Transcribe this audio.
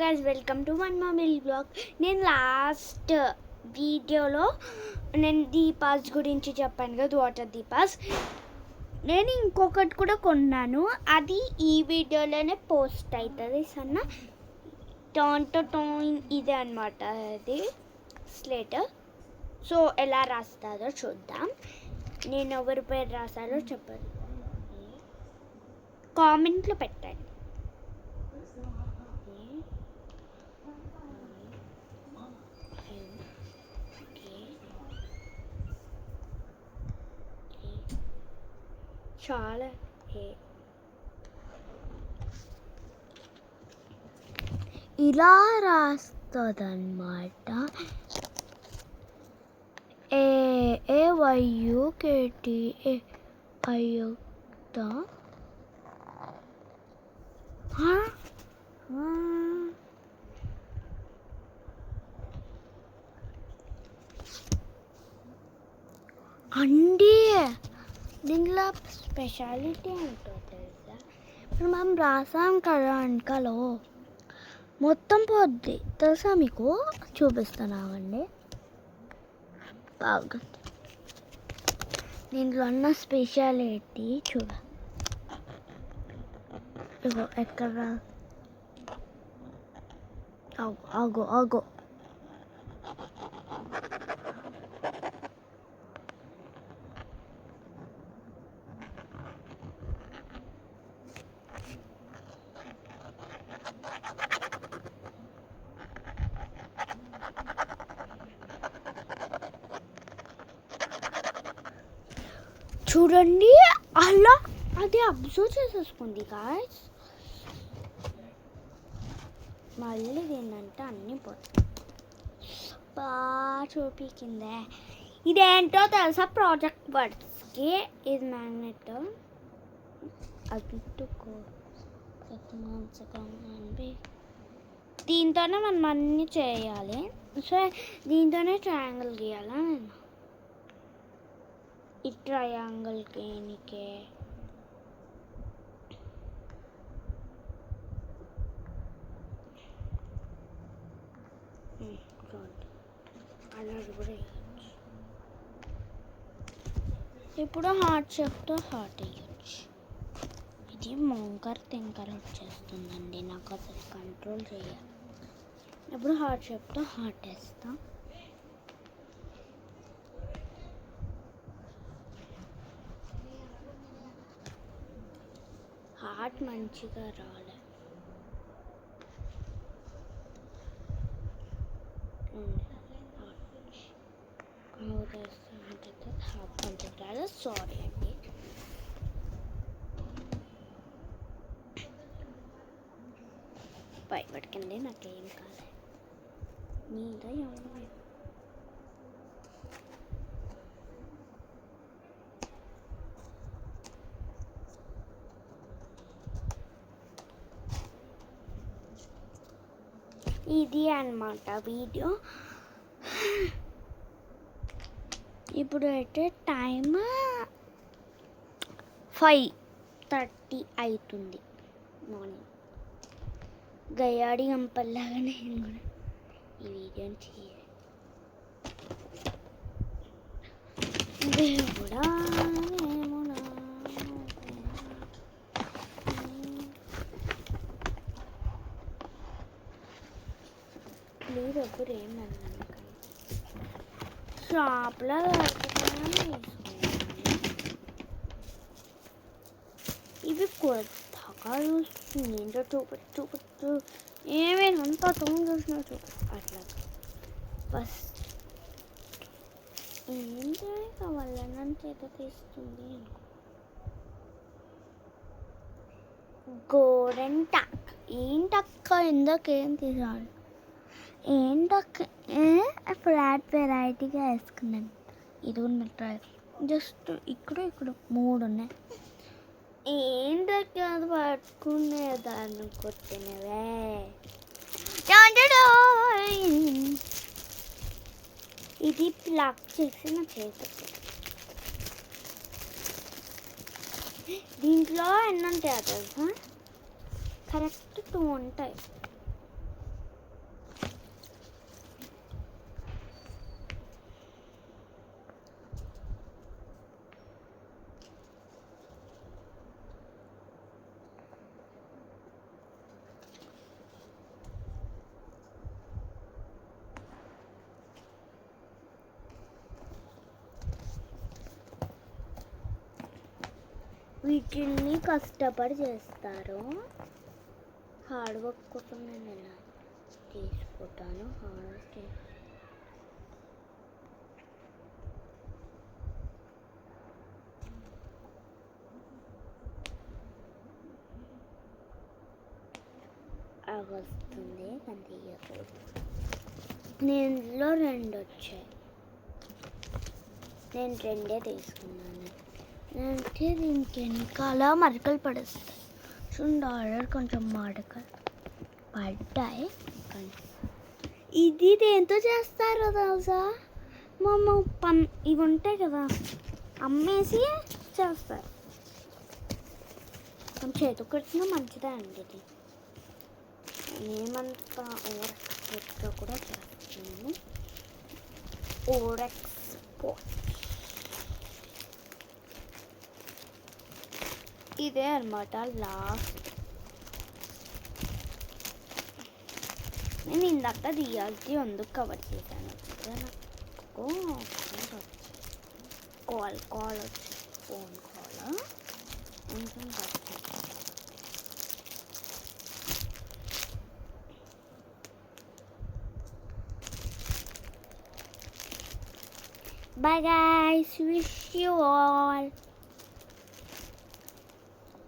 Guys, welcome to one more blog. నేను last వీడియోలో దీపాస్ గురించి చెప్పాను కదా, వాటర్ దీపాస్. నేను ఇంకొకటి కూడా కొన్నాను, అది ఈ వీడియోలోనే పోస్ట్ అవుతుంది. టోన్ ఇదే అనమాట, అది స్లేట్. సో ఎలా రాస్తారో చూద్దాం. నేను ఎవరి పేరు రాస్తారో చెప్పండి, కామెంట్లో పెట్టండి. చాలా ఇలా రాస్తుందన్నమాట. AYUKTA అయ్యుక్త అండి. దీనిలో స్పెషాలిటీ ఏంటో తెలుసా? ఇప్పుడు మనం రాసాం కదా వెనకలో, మొత్తం పోద్ది తెలుసా మీకు? చూపిస్తున్నామండి. బాగా దీంట్లో ఉన్న స్పెషాలిటీ చూడ. ఇగో ఎక్కడ ఆగో ఆగో చూడండి, అలా అది అబ్జర్వ్ చేసేసుకుంది గాయ్స్. మళ్ళీ దీన్నంటే అన్నీ పోతాయి. బాగా చూపించిందే. ఇదేంటో తెలుసా? ప్రాజెక్ట్ వర్డ్స్కి ఇది మ్యాగ్నెట్. దీంతోనే మనం అన్నీ చేయాలి. సో దీంతోనే ట్రయాంగిల్ గీయాలా? నేను ఈ ట్రయాంగిల్ గీనికే కలర్ కూడా వేయచ్చు. ఇప్పుడు హార్ట్ షేప్తో హార్ట్ వేయచ్చు. ఇది మోంకర్ తింకర్ వచ్చేస్తుందండి, నాకు అసలు కంట్రోల్ చేయాలి. ఇప్పుడు హార్ట్ షేప్తో హార్ట్ వేస్తాం. హార్ట్ మంచిగా రాలే. సారీ అండి. భయపడకండి, నాకేం కాదు. మీద ఇది అన్నమాట వీడియో. ఇప్పుడు అయితే టైమ్ 5:30 అవుతుంది మార్నింగ్. గయాడి గంపల్లాగా నేను కూడా ఈ వీడియోని చేయాలి. దేవుడా ప్లీజ్ ఎప్పుడు ఏమన్నా షాప్లో ఇవి కొత్తగా చూస్తుంది. ఏంటో చూపచ్చు ఏమైనా అంతా తొంగి చూసినా అట్లా ఫస్ట్ ఏంటో కావాల నన్ను చేత తీస్తుంది. గోరెంటాక్ ఏంటక్క, ఎందుకేం తీసాను? ఏంటక్క ఫ్లాట్ వెరైటీగా వేసుకున్నాను. ఇది ఉన్న ట్రై జస్ట్ ఇక్కడ 3 ఉన్నాయి. ఏంటక్క అది పట్టుకునేదాన్ని కొట్టినవే. ఇది ప్లగ్ చేసి నా చేతికి. దీంట్లో ఎన్ని ఉంటాయో తెలుసా? కరెక్ట్ 2 ఉంటాయి. వీటిని కష్టపడి చేస్తారు. హార్డ్ వర్క్ కోసం నేను ఇలా తీసుకుంటాను. వస్తుంది కానీ తీయకూడదు. నేను ఇందులో 2 వచ్చాయి. నేను 2 తీసుకున్నాను. అంటే దీనికి వెనకాల మరకలు పడేస్తాయి. చూడండి ఆర్డర్ కొంచెం మరకలు పడ్డాయి. ఇది దేంతో చేస్తారో తెలుసా? ఇవి ఉంటాయి కదా, అమ్మేసి చేస్తారు. మనం చేతికి కట్టినా మంచిదే అండి. ఇది ఏమంతా ఓరెక్స్పోర్ట్గా కూడా చేస్తున్నాను. ఓరెక్స్పోర్ట్ ఇదే అనమాట లాస్ట్. నేను ఇందాక రియాలిటీ ఎందుకు కవర్ చేశాను. కాల్ వచ్చి ఫోన్ కాల్ కొంచెం Bye guys, wish you all